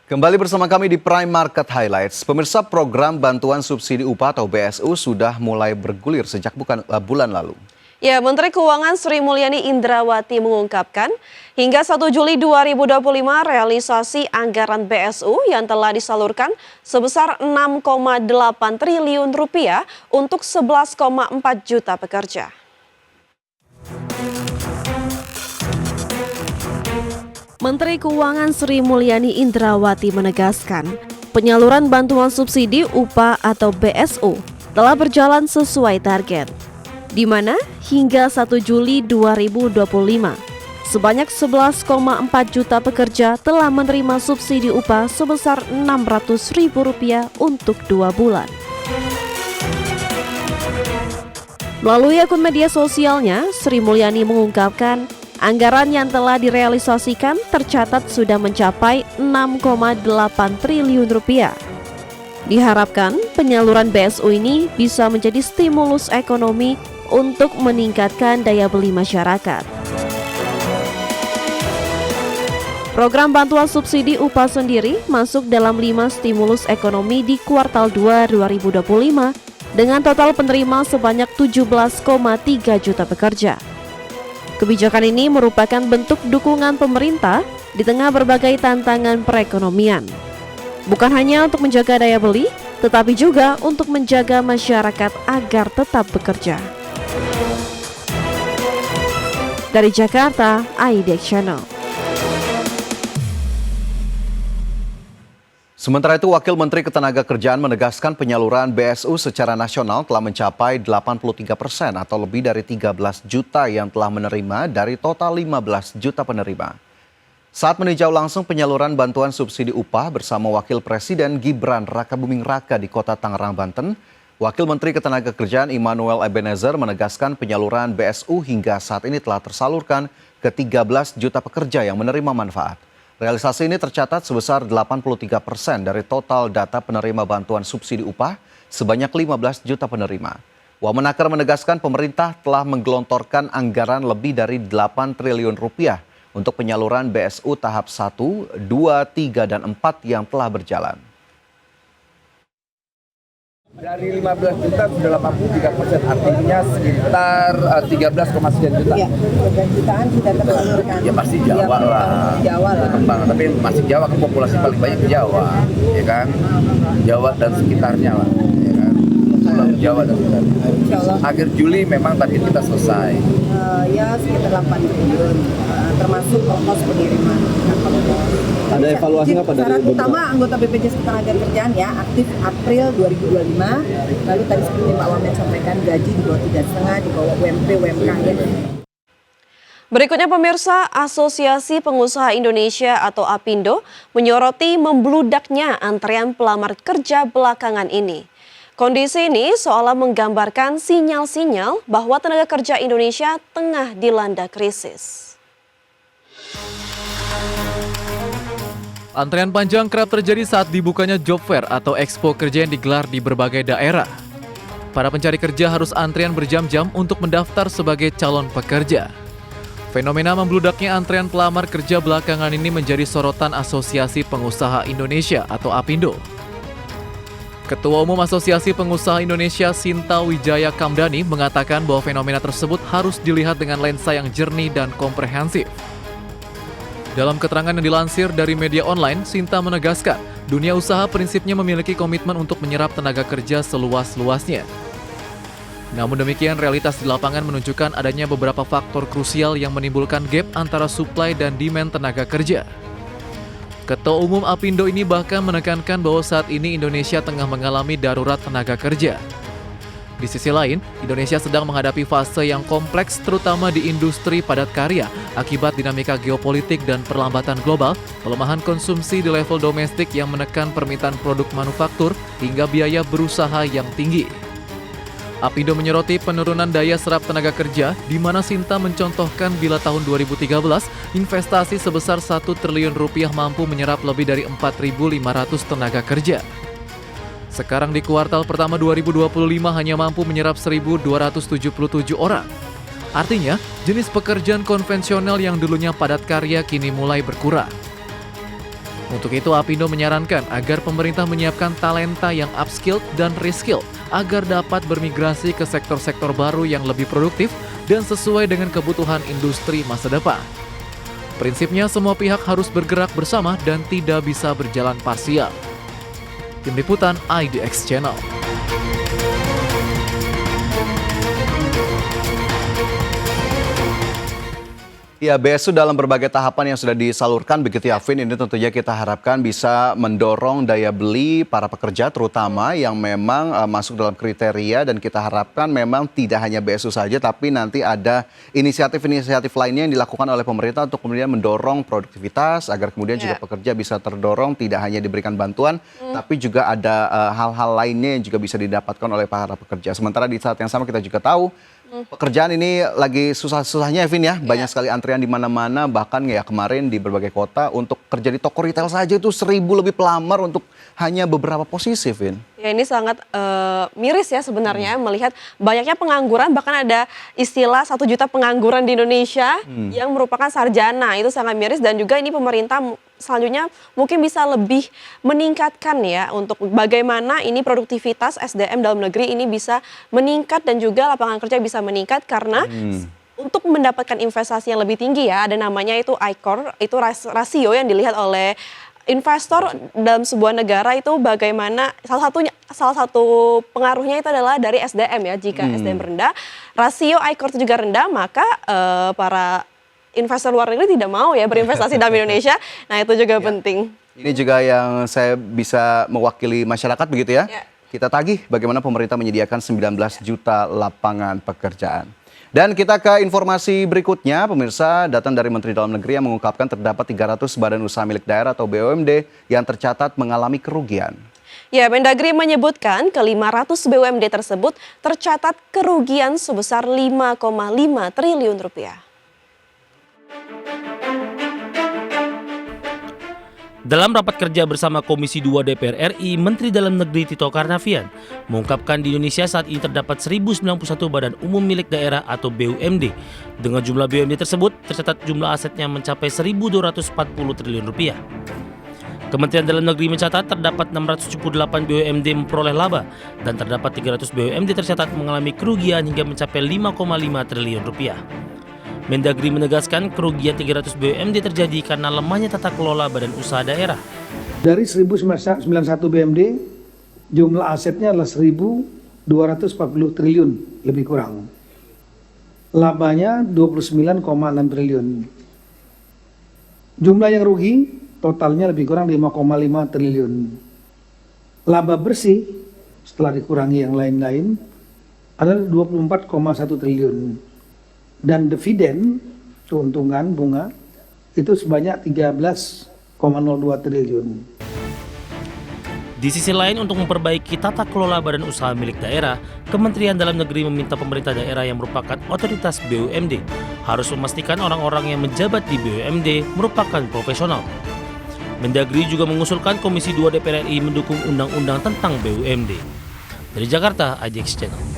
Kembali bersama kami di Prime Market Highlights. Pemirsa, program bantuan subsidi upah atau BSU sudah mulai bergulir sejak bulan lalu. Ya, Menteri Keuangan Sri Mulyani Indrawati mengungkapkan, hingga 1 Juli 2025 realisasi anggaran BSU yang telah disalurkan sebesar 6,8 triliun rupiah untuk 11,4 juta pekerja. Menteri Keuangan Sri Mulyani Indrawati menegaskan, penyaluran bantuan subsidi upah atau BSU telah berjalan sesuai target, di mana hingga 1 Juli 2025, sebanyak 11,4 juta pekerja telah menerima subsidi upah sebesar Rp600.000 untuk 2 bulan. Melalui akun media sosialnya, Sri Mulyani mengungkapkan, anggaran yang telah direalisasikan tercatat sudah mencapai 6,8 triliun rupiah. Diharapkan penyaluran BSU ini bisa menjadi stimulus ekonomi untuk meningkatkan daya beli masyarakat. Program bantuan subsidi upah sendiri masuk dalam 5 stimulus ekonomi di kuartal 2 2025 dengan total penerima sebanyak 17,3 juta pekerja. Kebijakan ini merupakan bentuk dukungan pemerintah di tengah berbagai tantangan perekonomian. Bukan hanya untuk menjaga daya beli, tetapi juga untuk menjaga masyarakat agar tetap bekerja. Dari Jakarta, IDX Channel. Sementara itu, Wakil Menteri Ketenagakerjaan menegaskan penyaluran BSU secara nasional telah mencapai 83% atau lebih dari 13 juta yang telah menerima dari total 15 juta penerima. Saat meninjau langsung penyaluran bantuan subsidi upah bersama Wakil Presiden Gibran Rakabuming Raka di Kota Tangerang, Banten, Wakil Menteri Ketenagakerjaan Immanuel Ebenezer menegaskan penyaluran BSU hingga saat ini telah tersalurkan ke 13 juta pekerja yang menerima manfaat. Realisasi ini tercatat sebesar 83% dari total data penerima bantuan subsidi upah sebanyak 15 juta penerima. Wamenakar menegaskan pemerintah telah menggelontorkan anggaran lebih dari 8 triliun rupiah untuk penyaluran BSU tahap 1, 2, 3, dan 4 yang telah berjalan. Dari 15 juta sudah 83%, artinya sekitar 13,9 juta. Ya, 13 jutaan sudah tersalurkan. Ya pasti Jawa lah. Jawa lah. Berkembang, tapi masih Jawa kan populasi paling banyak di Jawa, ya kan? Jawa dan sekitarnya lah, ya kan? Pulau Jawa dan sekitarnya. Insyaallah. Akhir Juli memang target kita selesai. Ya sekitar 8 triliun, termasuk ongkos pengiriman. Ada evaluasi apa dari syarat utama anggota BPJS Ketenagakerjaan ya aktif April 2025. Lalu tadi seperti Pak Wamen sampaikan, gaji di bawah 3,5, di bawah UMP, UMK ya. Berikutnya pemirsa, Asosiasi Pengusaha Indonesia atau APindo menyoroti membludaknya antrean pelamar kerja belakangan ini. Kondisi ini seolah menggambarkan sinyal-sinyal bahwa tenaga kerja Indonesia tengah dilanda krisis. Antrean panjang kerap terjadi saat dibukanya job fair atau expo kerja yang digelar di berbagai daerah. Para pencari kerja harus antrian berjam-jam untuk mendaftar sebagai calon pekerja. Fenomena membludaknya antrean pelamar kerja belakangan ini menjadi sorotan Asosiasi Pengusaha Indonesia atau APindo. Ketua Umum Asosiasi Pengusaha Indonesia Sinta Wijaya Kamdani mengatakan bahwa fenomena tersebut harus dilihat dengan lensa yang jernih dan komprehensif. Dalam keterangan yang dilansir dari media online, Sinta menegaskan, dunia usaha prinsipnya memiliki komitmen untuk menyerap tenaga kerja seluas-luasnya. Namun demikian, realitas di lapangan menunjukkan adanya beberapa faktor krusial yang menimbulkan gap antara supply dan demand tenaga kerja. Ketua Umum APindo ini bahkan menekankan bahwa saat ini Indonesia tengah mengalami darurat tenaga kerja. Di sisi lain, Indonesia sedang menghadapi fase yang kompleks terutama di industri padat karya akibat dinamika geopolitik dan perlambatan global, pelemahan konsumsi di level domestik yang menekan permintaan produk manufaktur hingga biaya berusaha yang tinggi. APindo menyoroti penurunan daya serap tenaga kerja, di mana Sinta mencontohkan bila tahun 2013 investasi sebesar 1 triliun rupiah mampu menyerap lebih dari 4.500 tenaga kerja. Sekarang di kuartal pertama 2025 hanya mampu menyerap 1.277 orang. Artinya, jenis pekerjaan konvensional yang dulunya padat karya kini mulai berkurang. Untuk itu, Apindo menyarankan agar pemerintah menyiapkan talenta yang upskill dan reskill agar dapat bermigrasi ke sektor-sektor baru yang lebih produktif dan sesuai dengan kebutuhan industri masa depan. Prinsipnya, semua pihak harus bergerak bersama dan tidak bisa berjalan parsial. Tim Liputan IDX Channel. Ya, BSU dalam berbagai tahapan yang sudah disalurkan begitu ya, Vin. Ini tentunya kita harapkan bisa mendorong daya beli para pekerja terutama yang memang masuk dalam kriteria, dan kita harapkan memang tidak hanya BSU saja tapi nanti ada inisiatif-inisiatif lainnya yang dilakukan oleh pemerintah untuk kemudian mendorong produktivitas agar kemudian juga pekerja bisa terdorong, tidak hanya diberikan bantuan tapi juga ada hal-hal lainnya yang juga bisa didapatkan oleh para pekerja. Sementara di saat yang sama kita juga tahu pekerjaan ini lagi susah-susahnya, Vin ya. Banyak sekali antrian di mana-mana, bahkan ya kemarin di berbagai kota untuk kerja di toko retail saja itu 1.000 lebih pelamar untuk hanya beberapa posisi, Vin. Ya, ini sangat miris ya sebenarnya melihat banyaknya pengangguran, bahkan ada istilah 1 juta pengangguran di Indonesia yang merupakan sarjana. Itu sangat miris, dan juga ini pemerintah selanjutnya mungkin bisa lebih meningkatkan ya untuk bagaimana ini produktivitas SDM dalam negeri ini bisa meningkat dan juga lapangan kerja bisa meningkat, karena untuk mendapatkan investasi yang lebih tinggi ya ada namanya itu ICOR, itu rasio yang dilihat oleh investor dalam sebuah negara itu bagaimana salah satu pengaruhnya itu adalah dari SDM ya. Jika SDM rendah, rasio ICOR itu juga rendah, maka para investor luar negeri tidak mau ya berinvestasi dalam Indonesia. Nah, itu juga penting. Ini juga yang saya bisa mewakili masyarakat begitu ya. Kita tagih bagaimana pemerintah menyediakan 19 juta lapangan pekerjaan. Dan kita ke informasi berikutnya, pemirsa. Datang dari Menteri Dalam Negeri yang mengungkapkan terdapat 300 badan usaha milik daerah atau BUMD yang tercatat mengalami kerugian. Ya, Mendagri menyebutkan ke-500 BUMD tersebut tercatat kerugian sebesar 5,5 triliun rupiah. Dalam rapat kerja bersama Komisi 2 DPR RI, Menteri Dalam Negeri Tito Karnavian mengungkapkan di Indonesia saat ini terdapat 1091 badan umum milik daerah atau BUMD. Dengan jumlah BUMD tersebut, tercatat jumlah asetnya mencapai 1.240 triliun rupiah. Kementerian Dalam Negeri mencatat terdapat 678 BUMD memperoleh laba dan terdapat 300 BUMD tercatat mengalami kerugian hingga mencapai 5,5 triliun rupiah. Mendagri menegaskan kerugian 300 BUMD terjadi karena lemahnya tata kelola badan usaha daerah. Dari 1091 BUMD, jumlah asetnya adalah 1.240 triliun lebih kurang. Labanya 29,6 triliun. Jumlah yang rugi totalnya lebih kurang 5,5 triliun. Laba bersih setelah dikurangi yang lain-lain adalah 24,1 triliun. Dan dividen, keuntungan bunga, itu sebanyak 13,02 triliun. Di sisi lain, untuk memperbaiki tata kelola badan usaha milik daerah, Kementerian Dalam Negeri meminta pemerintah daerah yang merupakan otoritas BUMD harus memastikan orang-orang yang menjabat di BUMD merupakan profesional. Mendagri juga mengusulkan Komisi 2 DPR RI mendukung undang-undang tentang BUMD. Dari Jakarta, IDX Channel.